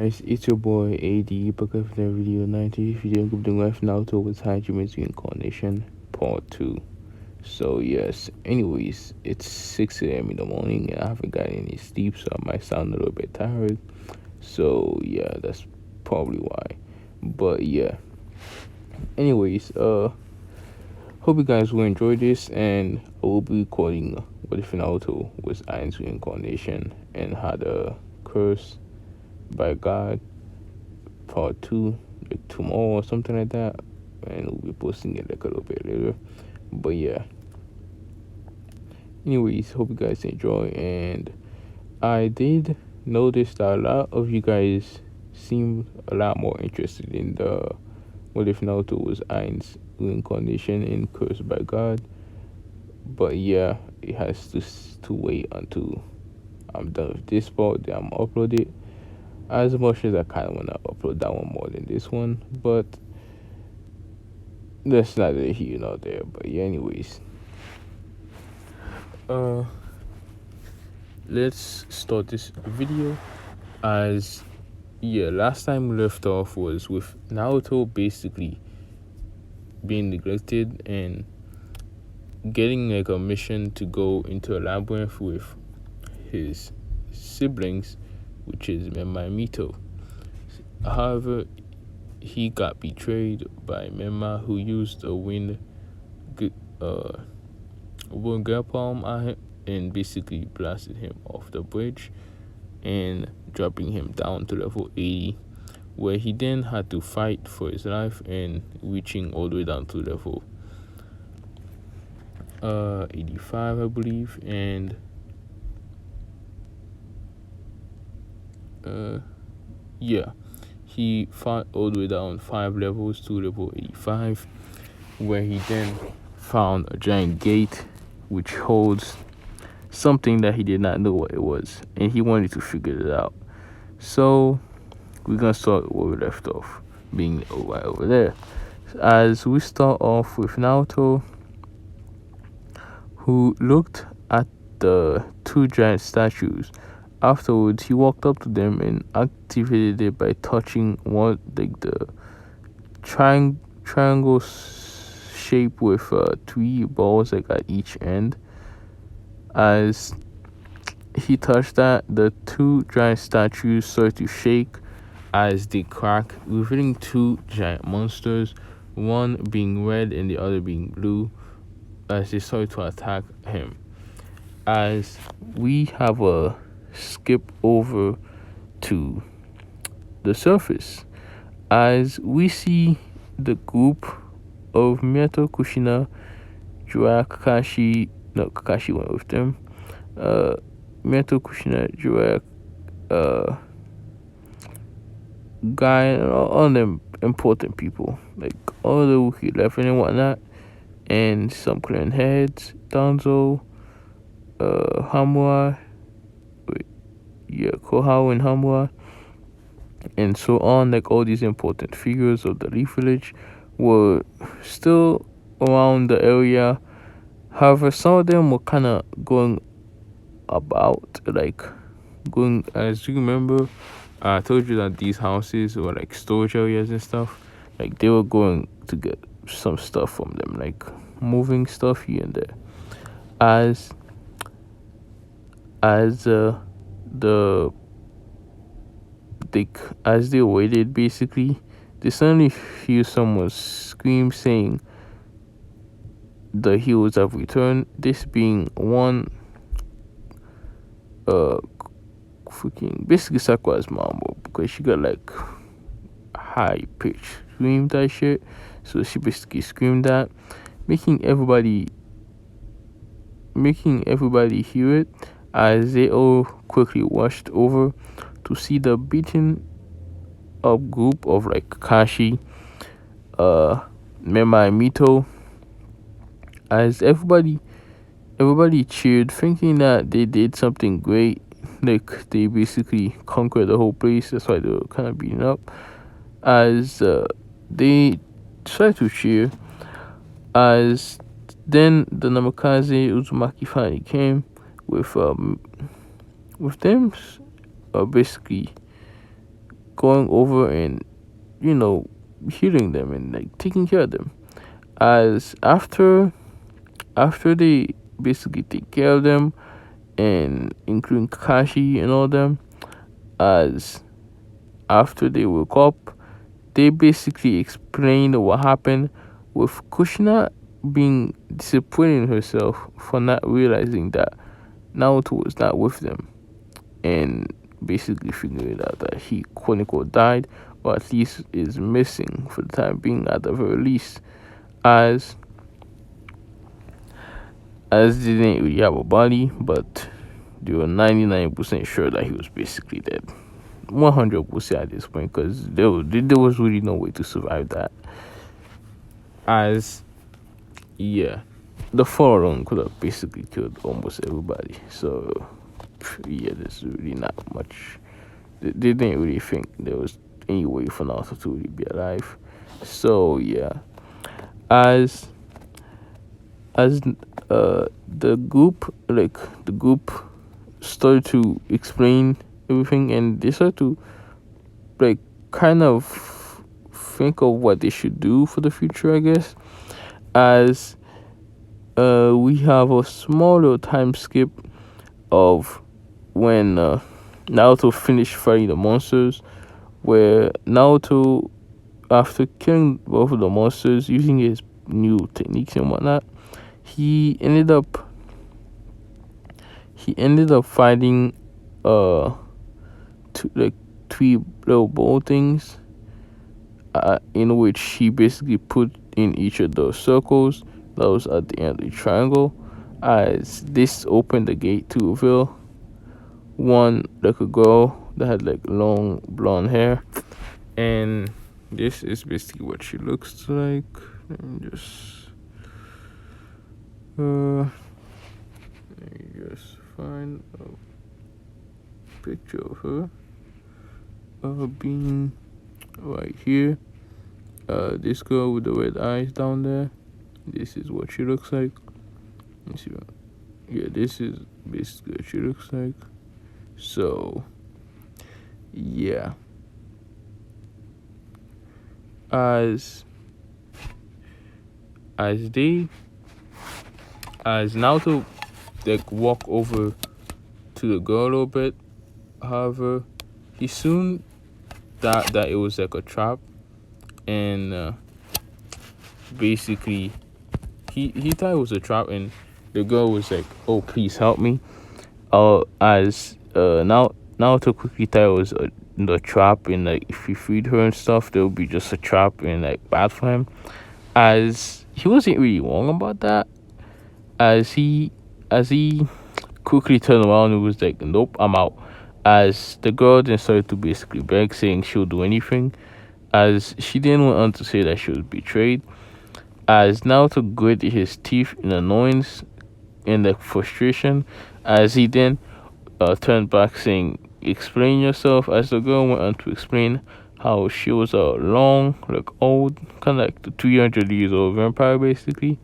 Guys, it's your boy a.dTHEweeb back with another video. 90 video group doing life Naruto with hajime's reincarnation part 2. So yes, anyways, it's 6 a.m. in the morning and I haven't got any sleep, so I might sound a little bit tired. So yeah, that's probably why. But yeah, anyways, hope you guys will enjoy this, and I will be recording what if Naruto was Ain's reincarnation and had a curse by God part 2, like tomorrow or something like that, and we'll be posting it like a little bit later. But yeah, anyways, hope you guys enjoy. And I did notice that a lot of you guys seem a lot more interested in the what if Naruto was Ain's reincarnation in Cursed by God. But yeah, it has to wait until I'm done with this part, then I'm upload it. As much as I kind of want to upload that one more than this one, but that's neither here nor there. But yeah, anyways, let's start this video. As yeah, last time we left off was with Naruto basically being neglected and getting like a mission to go into a labyrinth with his siblings, which is Mema and Mito. However, he got betrayed by Mema, who used a wind girl palm at him and basically blasted him off the bridge and dropping him down to level 80, where he then had to fight for his life and reaching all the way down to level 85, I believe. And yeah, he fought all the way down 5 levels to level 85, where he then found a giant gate which holds something that he did not know what it was, and he wanted to figure it out. So we're gonna start where we left off, being right over there. As we start off with Naruto, who looked at the 2 giant statues. Afterwards, he walked up to them and activated it by touching one, like the triangle shape with 3 balls like at each end. As he touched that, the 2 giant statues started to shake as they crack, revealing 2 giant monsters, one being red and the other being blue, as they started to attack him. As we have a skip over to the surface, as we see the group of Minato, Kushina, Jiraiya, Kakashi went with them. Minato, Kushina, Jiraiya, Guy, and all them important people, like all the Wookiee left and whatnot, and some clan heads, Danzo, Hamura, Kohao and Hamura, and so on. Like all these important figures of the Leaf Village were still around the area. However, some of them were kind of going about, like going, as you remember, I told you that these houses were like storage areas and stuff. Like they were going to get some stuff from them, like moving stuff here and there. As they waited, basically, they suddenly hear someone scream saying the heroes have returned. This being one freaking basically Sakura's mom, because she got like high pitched scream that shit. So she basically screamed that, making everybody hear it, as they all quickly rushed over to see the beaten up group of like Kakashi, Mema and Mito. As everybody cheered, thinking that they did something great, like they basically conquered the whole place. That's why they were kind of beaten up. As they tried to cheer, as then the Namikaze Uzumaki finally came with them basically going over and, you know, healing them and like taking care of them. As after they basically take care of them, and including Kakashi and all them, as after they woke up, they basically explained what happened, with Kushina being disappointed in herself for not realizing that Naruto was not with them, and basically figuring out that he quote unquote died, or at least is missing for the time being at the very least, as they didn't really have a body, but they were 99% sure that he was basically dead. 100% at this point, because there was really no way to survive that. As, yeah, the fall alone could have basically killed almost everybody. So, yeah, there's really not much. They didn't really think there was any way for Naruto to really be alive. So, yeah. As the group started to explain everything, and they started to like kind of think of what they should do for the future, I guess. As we have a small little time skip of when Naruto finished fighting the monsters, where Naruto, after killing both of the monsters using his new techniques and whatnot, he ended up fighting three little ball things, in which he basically put in each of those circles that was at the end of the triangle, as this opened the gate to reveal one, like a girl that had like long blonde hair, and this is basically what she looks like. Let me just find a picture of her being right here. This girl with the red eyes down there, this is what she looks like. Let's see. Yeah, this is basically what she looks like. So, yeah. As Naruto like walk over to the girl a little bit, however, he soon thought that it was like a trap, and basically he thought it was a trap, and the girl was like, "Oh, please help me." Naruto quickly thought it was the trap, and like if he freed her and stuff, there would be just a trap and like bad for him. As he wasn't really wrong about that, as he quickly turned around and was like, "Nope, I'm out." As the girl then started to basically beg, saying she'll do anything, as she then went on to say that she was betrayed. As Naruto gritted his teeth in annoyance and like frustration, as he then turned back, saying, "Explain yourself." As the girl went on to explain how she was a long, like old, kind of like the 300 years old vampire, basically,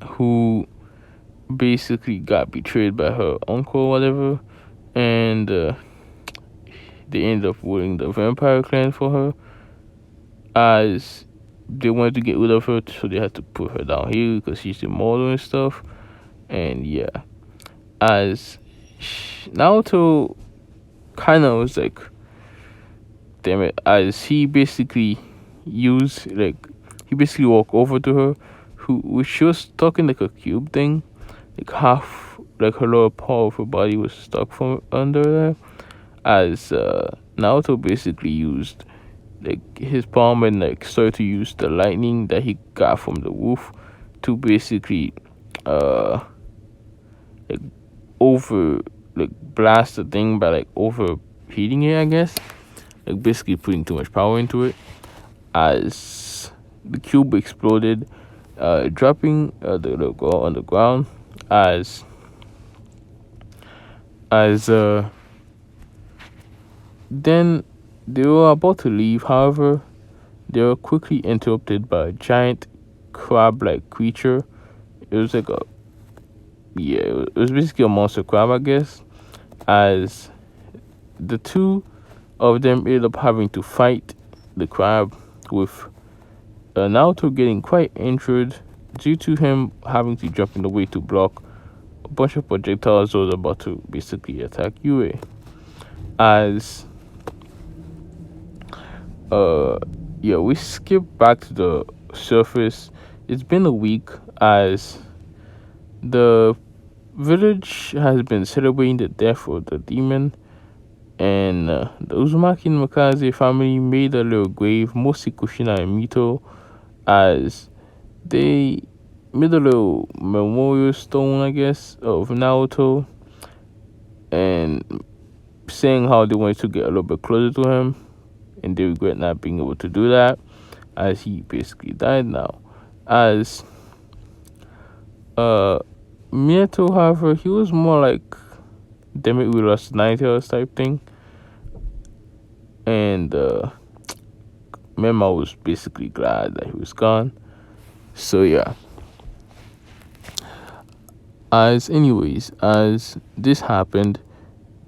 who basically got betrayed by her uncle or whatever, and they ended up winning the vampire clan for her, as they wanted to get rid of her, so they had to put her down here because she's immortal and stuff. And yeah, as Naruto kind of was like, damn it, as he basically walked over to her, which she was stuck in like a cube thing, like half, like her lower part of her body was stuck from under there, as Naruto basically used like his palm and like started to use the lightning that he got from the roof to basically like over like blast the thing by like overheating it, I guess, like basically putting too much power into it, as the cube exploded, dropping the little girl on the ground. As then they were about to leave, however, they were quickly interrupted by a giant crab-like creature. It was like it was basically a monster crab, I guess. As the two of them ended up having to fight the crab, with Naruto getting quite injured due to him having to jump in the way to block a bunch of projectiles that was about to basically attack Yue. As yeah, we skip back to the surface. It's been a week as the village has been celebrating the death of the demon, and the Uzumaki and Mikaze family made a little grave, mostly Kushina and Mito, as they made a little memorial stone, I guess, of Naruto, and saying how they wanted to get a little bit closer to him, and they regret not being able to do that, as he basically died now. As Minato, however, he was more like Demi we lost Ninetales type thing, and Mema was basically glad that he was gone. So yeah. As this happened,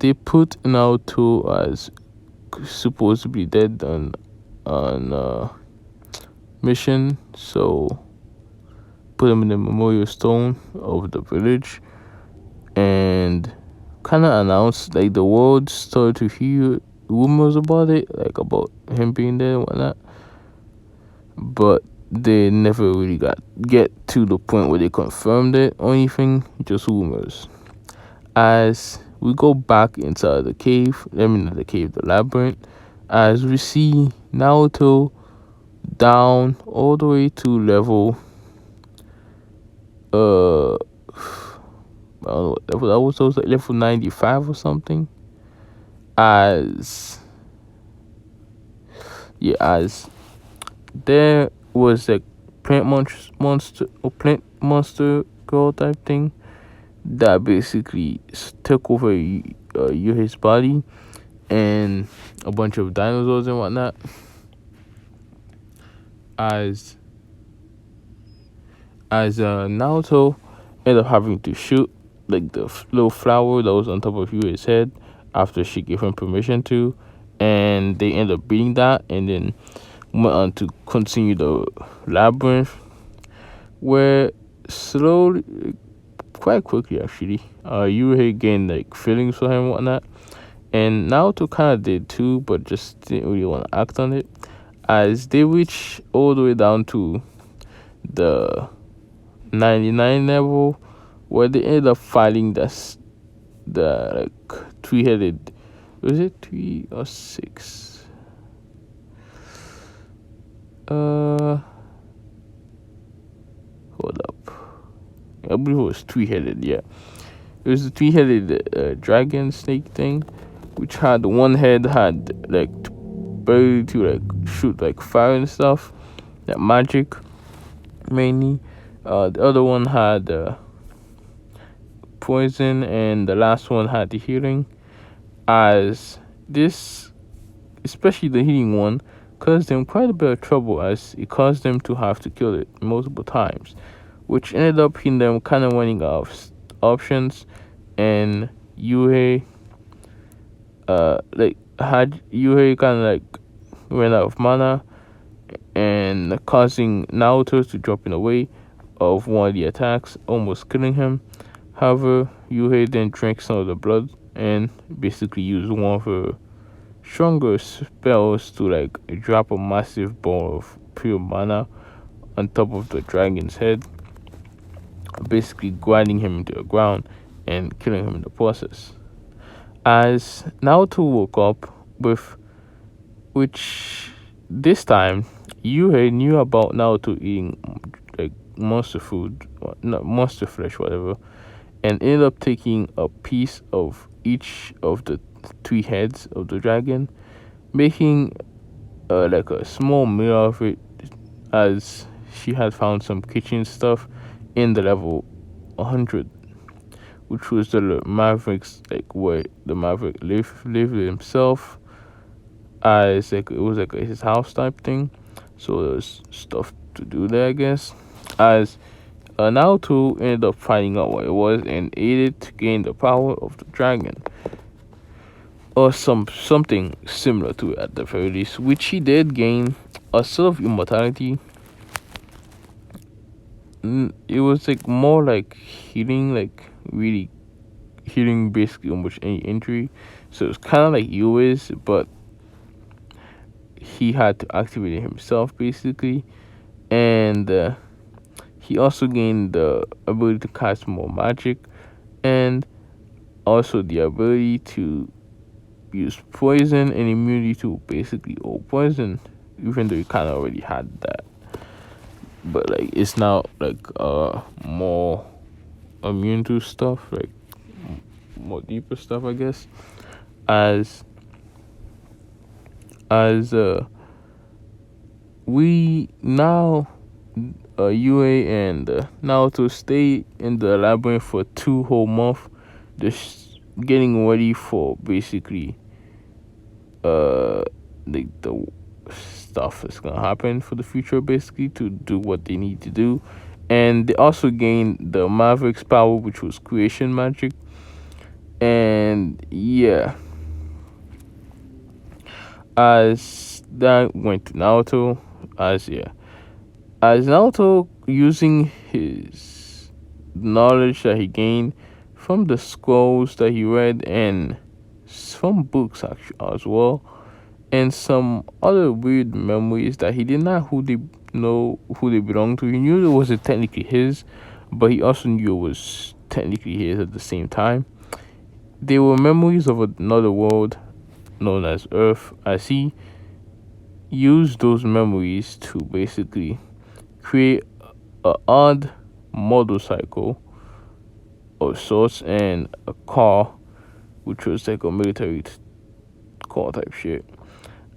they put Naruto as supposed to be dead on mission, so put him in the memorial stone of the village, and kind of announced, like, the world started to hear rumors about it, like about him being there and whatnot, but they never really get to the point where they confirmed it or anything, just rumors. As we go back inside the cave, the labyrinth, as we see Naruto down all the way to level I don't know what level that was like level 95 or something. As there was a plant monster girl type thing that basically took over Yuhei's body, and a bunch of dinosaurs and whatnot. As Naruto ended up having to shoot, like, the little flower that was on top of Yui's head after she gave him permission to, and they ended up beating that, and then went on to continue the labyrinth, where slowly, quite quickly actually, Yui gained like feelings for him and whatnot, and Naruto kind of did too, but just didn't really want to act on it. As they reach all the way down to the 99 level, where they ended up fighting the like three-headed, was it 3 or 6? Hold up, I believe it was three-headed. Yeah, it was the three-headed dragon snake thing, which had one head had like ability to like shoot like fire and stuff, that magic mainly. The other one had poison, and the last one had the healing. As this, especially the healing one, caused them quite a bit of trouble, as it caused them to have to kill it multiple times, which ended up in them kind of running out of options, and Yuhei kind of like ran out of mana, and causing Naruto to drop in the way of one of the attacks, almost killing him. However, Yuhei then drank some of the blood and basically used one of her stronger spells to like drop a massive ball of pure mana on top of the dragon's head, basically grinding him into the ground and killing him in the process. As Naruto woke up, which this time Yuhei knew about Naruto eating like monster food, not monster flesh, whatever, and ended up taking a piece of each of the 3 heads of the dragon, making like a small meal of it, as she had found some kitchen stuff in the level 100, which was the Maverick's, like, where the Maverick lived himself, as like it was like his house type thing. So there's stuff to do there, I guess. As Naruto ended up finding out what it was and ate it to gain the power of the dragon. or something similar to it at the very least, which he did gain a sort of immortality. It was like more like healing, like really healing basically almost any injury. So it's kind of like you is, but he had to activate it himself basically, and he also gained the ability to cast more magic, and also the ability to use poison and immunity to basically all poison, even though he kind of already had that. But like it's now like more immune to stuff, like more deeper stuff, I guess. As as we now UA and Naruto stay in the labyrinth for 2 whole months, just getting ready for basically the stuff that's gonna happen for the future, basically to do what they need to do. And they also gained the Maverick's power, which was creation magic. And yeah, as that went to Naruto, as Naruto using his knowledge that he gained from the scrolls that he read and some books actually as well, and some other weird memories that he did not know who they belonged to. He knew it wasn't technically his, but he also knew it was technically his at the same time. They were memories of another world known as Earth, as he used those memories to basically create a odd motorcycle of sorts and a car, which was like a military car type shit.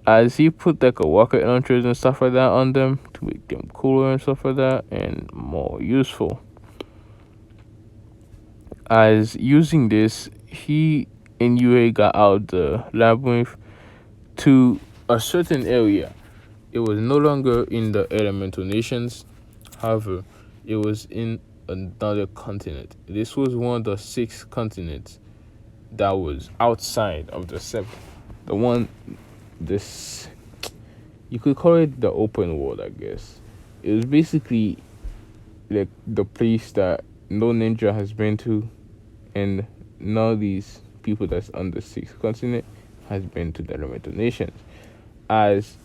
As he put like a rocket launchers and stuff like that on them to make them cooler and stuff like that and more useful. As using this, he and UA got out the labyrinth to a certain area. It was no longer in the elemental nations, however, it was in another continent. This was one of the 6 continents that was outside of the 7. The one, this, you could call it the open world, I guess. It was basically like the place that no ninja has been to, and none of these people that's on the 6th continent has been to the elemental nations. As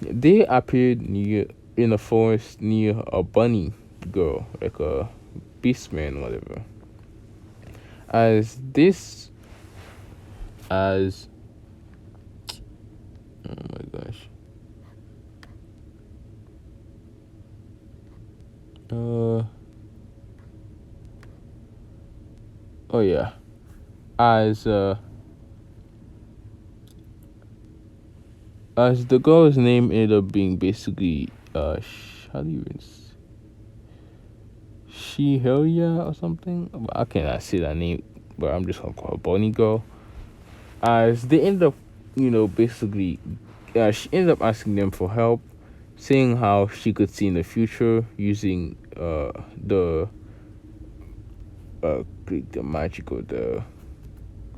they appeared in a forest near a bunny girl, like a beastman, whatever. As oh my gosh. Oh yeah. As the girl's name ended up being basically how do you even Shihelia or something? I cannot say that name, but I'm just gonna call her Bunny Girl. As they end up, basically, she ended up asking them for help, saying how she could see in the future using the magic or the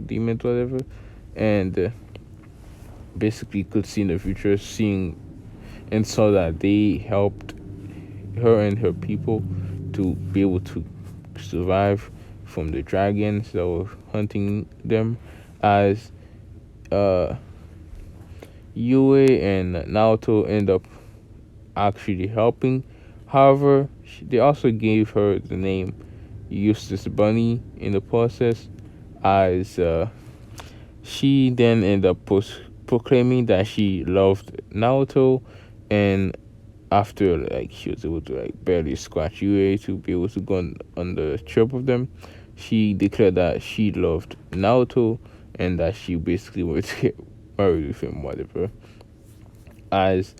demons, whatever, and basically could see in the future, seeing and saw that they helped her and her people to be able to survive from the dragons that were hunting them. As Yue and Naruto end up actually helping. However, they also gave her the name Useless Bunny in the process, as she then ended up proclaiming that she loved Naruto, and after like she was able to like barely scratch UA to be able to go on the trip of them, she declared that she loved Naruto and that she basically wanted to get married with him, whatever. As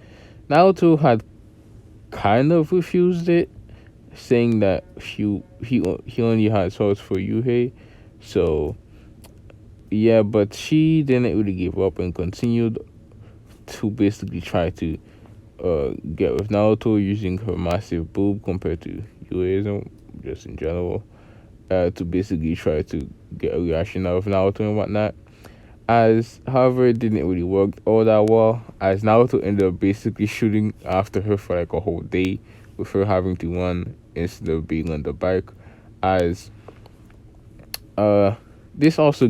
Naruto had kind of refused it, saying that he only had thoughts for Yuhei, so yeah, but she didn't really give up and continued to basically try to get with Naruto using her massive boob compared to Yueism, just in general. to basically try to get a reaction out of Naruto and whatnot. As however, it didn't really work all that well, as Naruto ended up basically shooting after her for like a whole day, with her having to run instead of being on the bike. As this also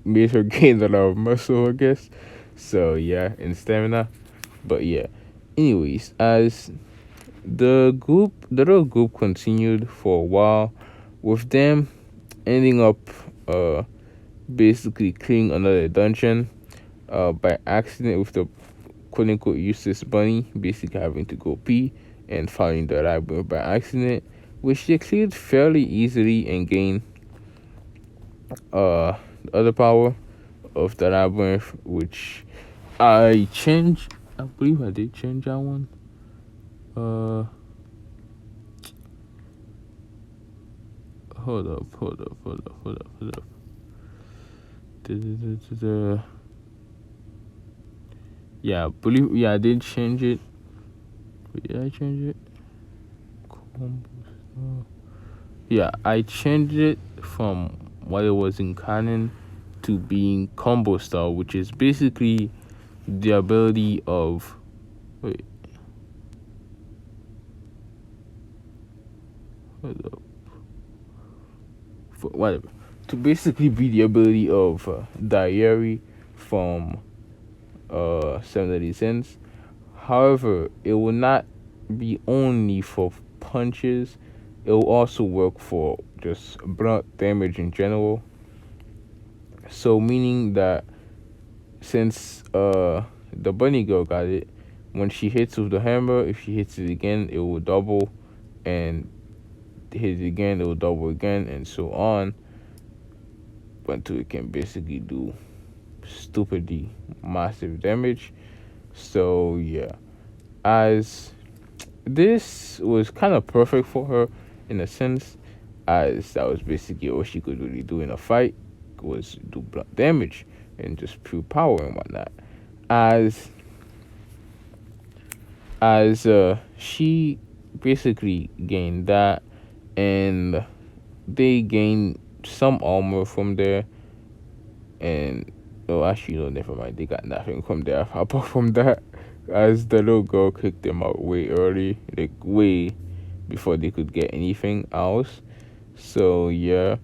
made her gain a lot of muscle, I guess. So yeah, and stamina. But yeah. Anyways, as the little group continued for a while, with them ending up basically clearing another dungeon by accident, with the quote unquote useless bunny basically having to go pee and finding the labyrinth by accident, which they cleared fairly easily and gained the other power of the labyrinth, which I changed. I believe I did change that one. Hold up. Yeah, I did change it. Wait, did I change it? Yeah, I changed it from what it was in canon to being combo style, which is basically the ability of wait. Hold up. Whatever. To basically be the ability of Diary from 70 Cents. However, it will not be only for punches. It will also work for just blunt damage in general. So meaning that since the bunny girl got it, when she hits with the hammer, if she hits it again, it will double, and hit it again, it will double again, and so on. Until it can basically do stupidly massive damage. So yeah, as this was kind of perfect for her in a sense, as that was basically all she could really do in a fight, was do blunt damage and just pure power and whatnot. As she basically gained that, and they gained some armor from there, and oh, actually no, never mind, they got nothing from there apart from that, as the little girl kicked them out way early, like way before they could get anything else. So yeah,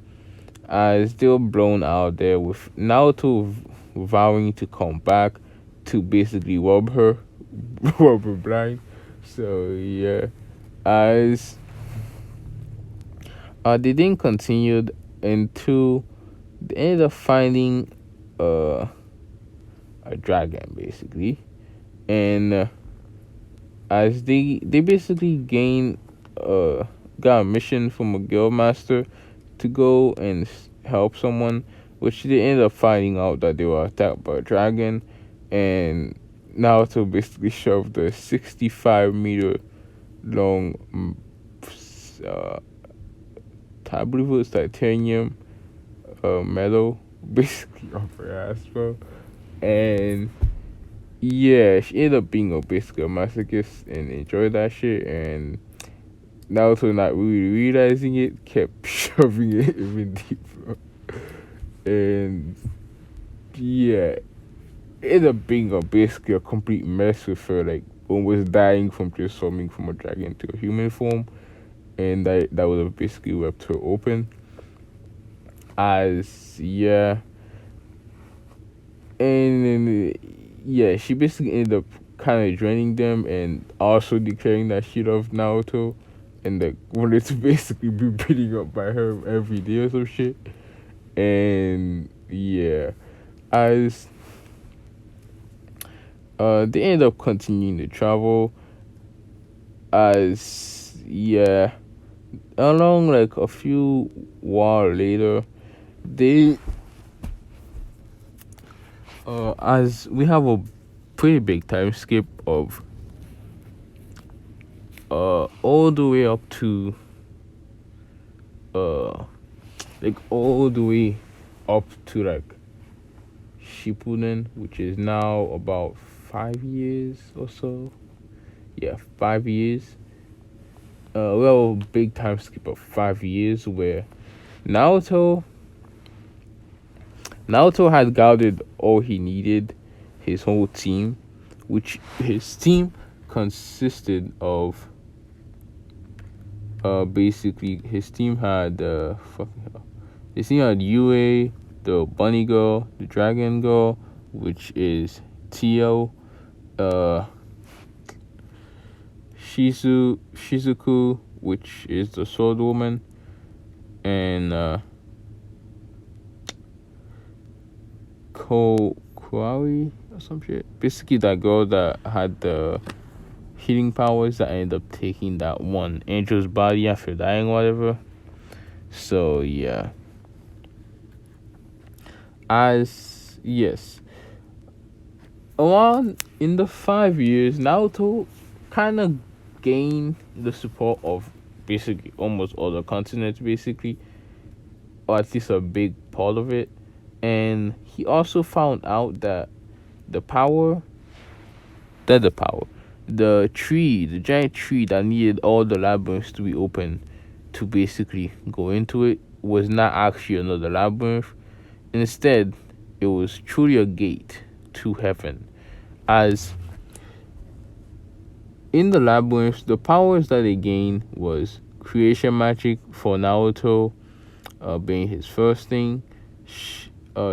as they were blown out there, with Naruto vowing to come back to basically rob her rob her blind. So yeah, as they then continued into, they ended up finding a dragon basically, and as they basically got a mission from a guild master to go and help someone, which they ended up finding out that they were attacked by a dragon, and Naruto basically shoved a 65-meter long I believe it was titanium metal basically off her ass, bro. And yeah, she ended up being basically a masochist and enjoyed that shit, and Naruto, not really realizing it, kept shoving it even deeper. And yeah, it ended up being basically a complete mess with her, like almost dying from transforming from a dragon to a human form, and that would have basically ripped her open. As yeah, and then yeah, she basically ended up kind of joining them and also declaring that she loved Naruto, and like wanted to basically be beating up by her every day or some shit. And yeah, as they ended up continuing to travel, as yeah, along like a few while later, they as we have a pretty big time skip of all the way up to like all the way up to like Shippuden, which is now about 5 years or so. Yeah, 5 years. We have a big time skip of 5 years where Naruto Naruto had gathered all he needed, his whole team, which his team consisted of basically his team had his team had Yue, the bunny girl, the dragon girl, which is Tio, uh Shizuku, which is the sword woman, and Kawaii or some shit. Basically, that girl that had the healing powers that ended up taking that one angel's body after dying, or whatever. So yeah, as yes, around in the 5 years, Naruto kind of gained the support of basically almost all the continents, basically, or at least a big part of it. And he also found out that the power, the tree, the giant tree that needed all the labyrinths to be open to basically go into it, was not actually another labyrinth. Instead, it was truly a gate to heaven. As in the labyrinth, the powers that they gained was creation magic for Naruto, being his first thing.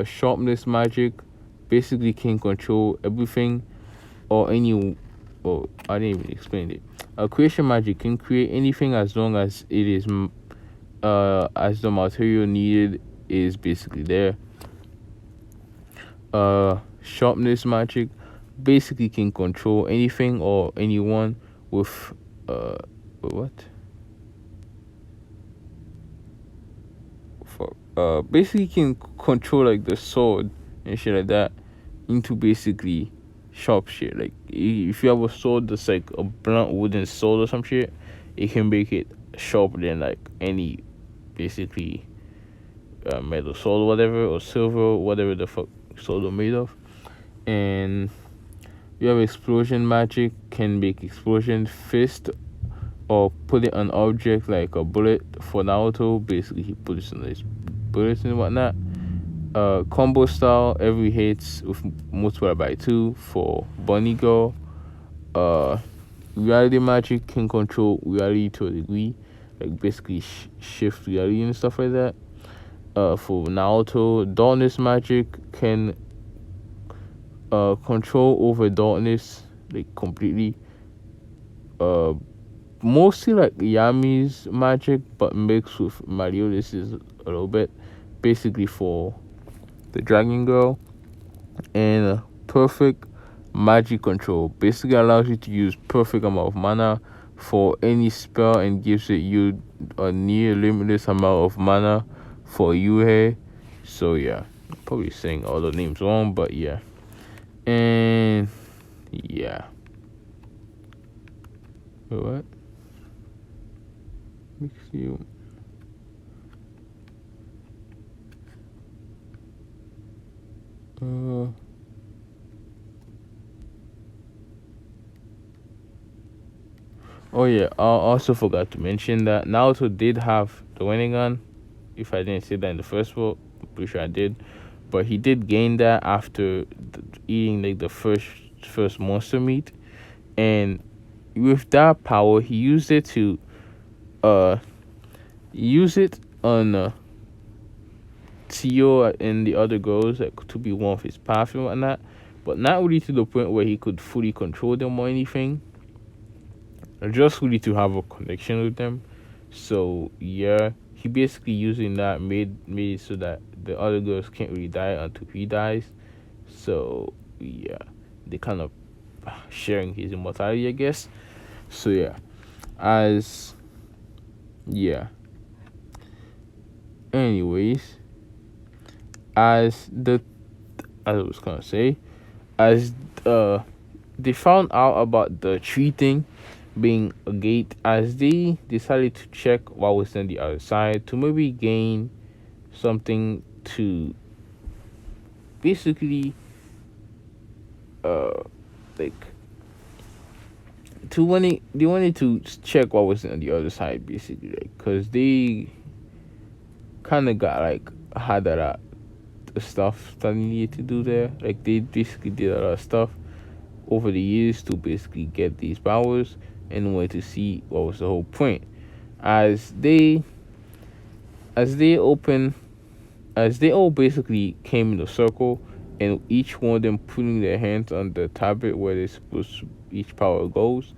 Sharpness magic, basically can control everything or any. Oh, I didn't even explain it. Creation magic can create anything as long as it is, as the material needed is basically there. Sharpness magic basically can control anything or anyone with what? For basically can control like the sword and shit like that into basically sharp shit. Like if you have a sword that's like a blunt wooden sword or some shit, it can make it sharper than like any basically metal sword or whatever, or silver, whatever the fuck sword are made of. And you have explosion magic, can make explosion fist or put it on object like a bullet for Naruto. Basically, he puts in his bullets and whatnot. Combo style, every hits with multiplied by 2 for Bunny Girl. Reality magic can control reality to a degree, like basically shift reality and stuff like that. For Naruto, darkness magic can control over darkness, like completely. Mostly like Yami's magic, but mixed with Mario's is a little bit. Basically for the Dragon Girl. And perfect magic control basically allows you to use perfect amount of mana for any spell and gives it you a near limitless amount of mana for Yuhei. So yeah, I'm probably saying all the names wrong, but yeah. And yeah. What? Makes you oh yeah, I also forgot to mention that Naruto did have the Rinnegan. If I didn't say that in the first one, I'm pretty sure I did. But he did gain that after eating like the first monster meat, and with that power, he used it to use it on Tio and the other girls, like to be one of his path and whatnot, but not really to the point where he could fully control them or anything. Just really to have a connection with them. So yeah, he basically using that made it so that the other girls can't really die until he dies. So yeah, they kind of sharing his immortality, I guess. So yeah, as yeah. Anyways, as I was gonna say, as they found out about the tree thing being a gate, as they decided to check what was on the other side to maybe gain something to basically like they wanted to check what was on the other side, basically, like, because they kind of got like had a lot of stuff that they needed to do there. Like they basically did a lot of stuff over the years to basically get these powers and wanted to see what was the whole point. As they as they open as they all basically came in a circle, and each one of them putting their hands on the tablet where they're supposed to, each power goes.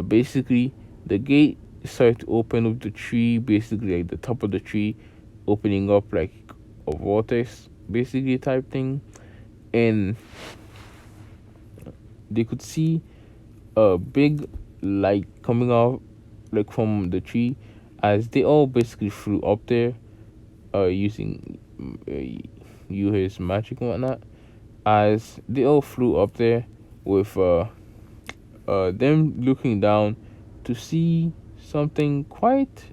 Basically, the gate started to open up the tree, basically like the top of the tree, opening up like a vortex, basically type thing, and they could see a big light coming out like from the tree, as they all basically flew up there, using his magic and whatnot. As they all flew up there with them looking down to see something quite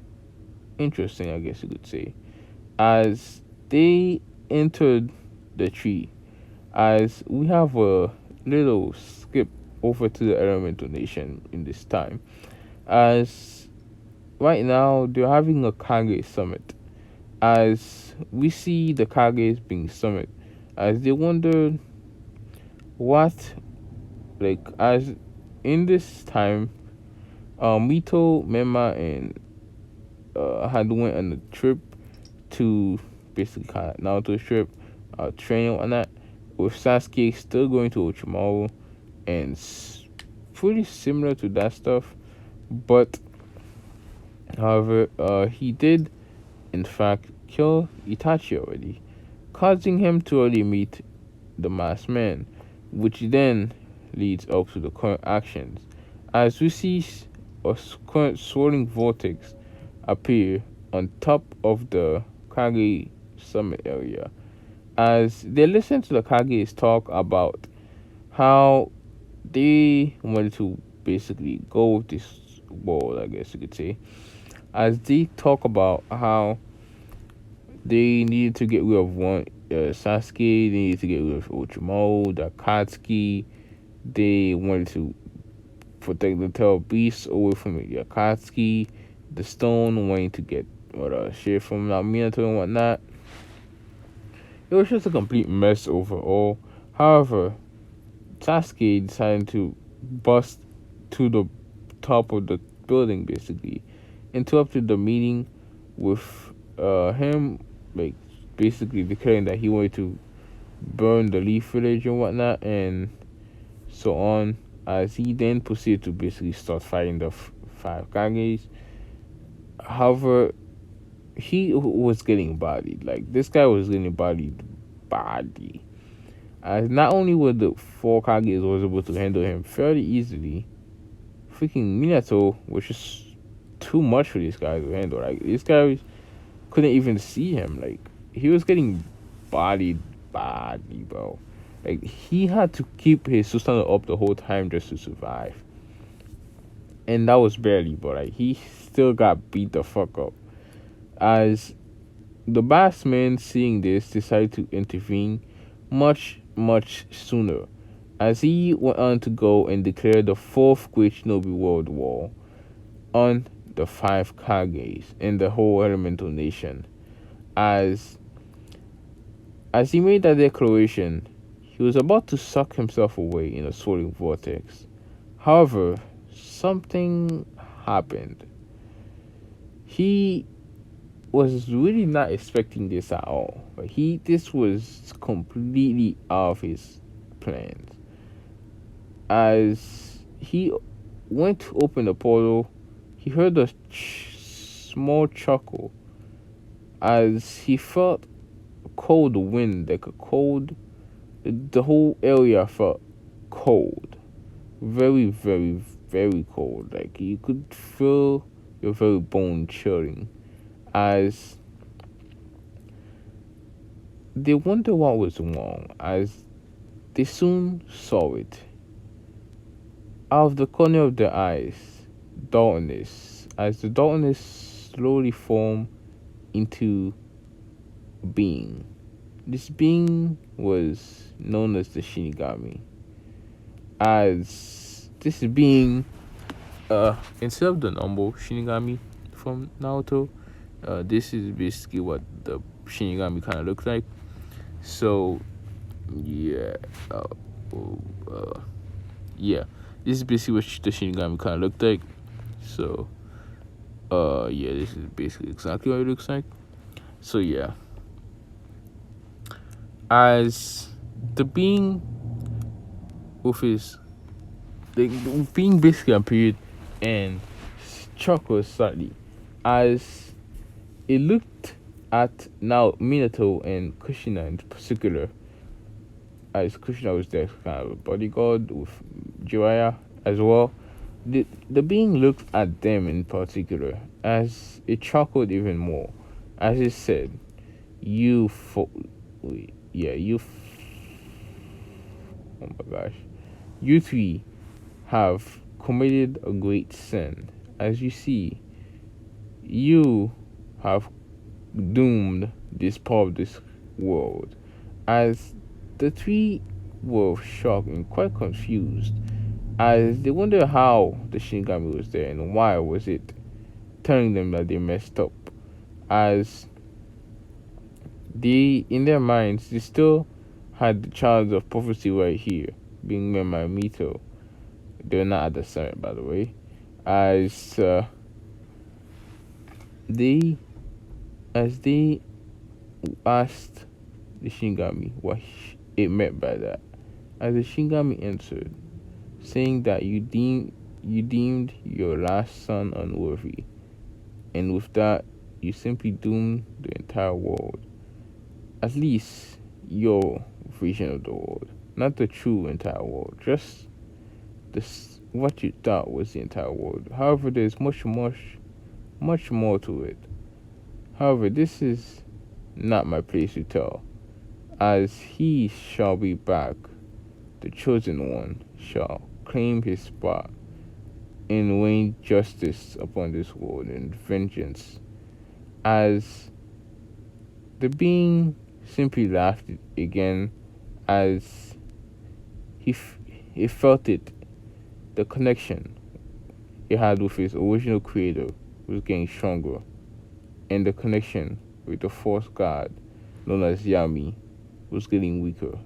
interesting, I guess you could say. As they entered the tree, as we have a little skip over to the elemental nation in this time, as right now they're having a Kage summit, as we see the Kages being summoned, as they wondered what, like, as in this time, Mito, Mema, and had went on a trip to basically kind of Naruto trip, training and that, with Sasuke still going to Orochimaru, and pretty similar to that stuff, but however, he did in fact kill Itachi already, causing him to already meet the masked man, which then leads up to the current actions, as we see a current swirling vortex appear on top of the Kage summit area, as they listen to the Kage's talk about how they wanted to basically go with this world, I guess you could say, as they talk about how they needed to get rid of one Sasuke, they needed to get rid of Orochimaru, the Akatsuki, they wanted to protect the Tail Beast away from the Akatsuki, the Stone, wanting to get shit from Minato and whatnot. It was just a complete mess overall. However, Sasuke decided to bust to the top of the building, basically interrupted the meeting with him, like, basically declaring that he wanted to burn the Leaf Village and whatnot, and so on, as he then proceeded to basically start fighting the five Kages. However, he was getting bodied. Like, this guy was getting bodied badly. As not only were the four Kages was able to handle him fairly easily, freaking Minato was just too much for these guys to handle. Like, these guys couldn't even see him. Like, he was getting bodied badly, bro. Like, he had to keep his Susanoo up the whole time just to survive. And that was barely, but like, he still got beat the fuck up. As the boss man, seeing this, decided to intervene much sooner, as he went on to go and declare the fourth Great Shinobi World War on the five Kages and the whole elemental nation. As he made that declaration, he was about to suck himself away in a swirling vortex. However, something happened. He was really not expecting this at all. But this was completely out of his plans. As he went to open the portal, he heard a small chuckle, as he felt a cold wind, like a cold. The whole area felt cold, very, very, very cold. Like, you could feel your very bone chilling. As they wonder what was wrong, as they soon saw it. Out of the corner of their eyes, darkness, as the darkness slowly formed into a being. This being was known as the Shinigami. As this being, instead of the normal Shinigami from Naruto, This is basically what the Shinigami kind of looks like. So yeah, uh, uh, yeah, this is basically what the Shinigami kind of looked like. So yeah, this is basically exactly what it looks like. So yeah, as the being with his the being basically appeared and chuckled slightly as it looked at now Minato and Kushina in particular, as Kushina was their kind of bodyguard with Jiraiya as well. The being looked at them in particular as it chuckled even more, as it said, "You yeah, oh my gosh, you three have committed a great sin. As you see, you have doomed this part of this world." As the three were shocked and quite confused, as they wonder how the Shinigami was there and why was it telling them that they messed up. As they, in their minds, they still had the child of prophecy right here, being met by Mito. They're not at the summit, by the way. As they asked the Shinigami what it meant by that, as the Shinigami answered, saying that you deemed your last son unworthy, and with that you simply doomed the entire world. At least your vision of the world, not the true entire world, just this what you thought was the entire world. However, there's much more to it. However, this is not my place to tell, as he shall be back. The chosen one shall claim his spot and rain justice upon this world and vengeance. As the being simply laughed again, as he felt it, the connection he had with his original creator was getting stronger, and the connection with the force god known as Yami was getting weaker.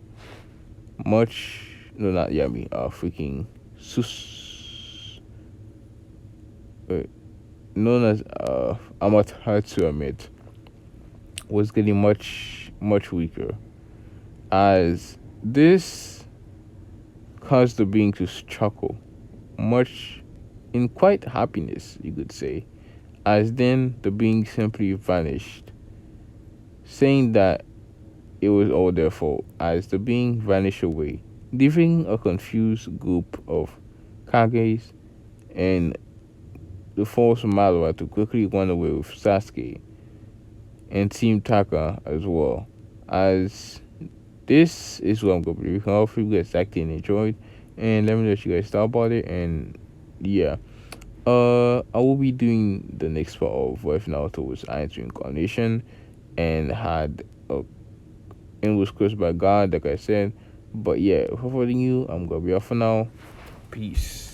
No, not Yami, freaking known as Amaterasu was getting much weaker, as this caused the being to chuckle much in quite happiness, you could say, as then the being simply vanished, saying that it was all their fault, as the being vanished away, leaving a confused group of Kages and the false Madara to quickly run away with Sasuke and Team Taka as well. As this is what I'm going to be reviewing. Hopefully you guys liked it and enjoyed, and let me know what you guys thought about it. And yeah, I will be doing the next part of what if Naruto was Ain's reincarnation and had a and was cursed by God, like I said. But yeah, for you, I'm gonna be off for now. Peace.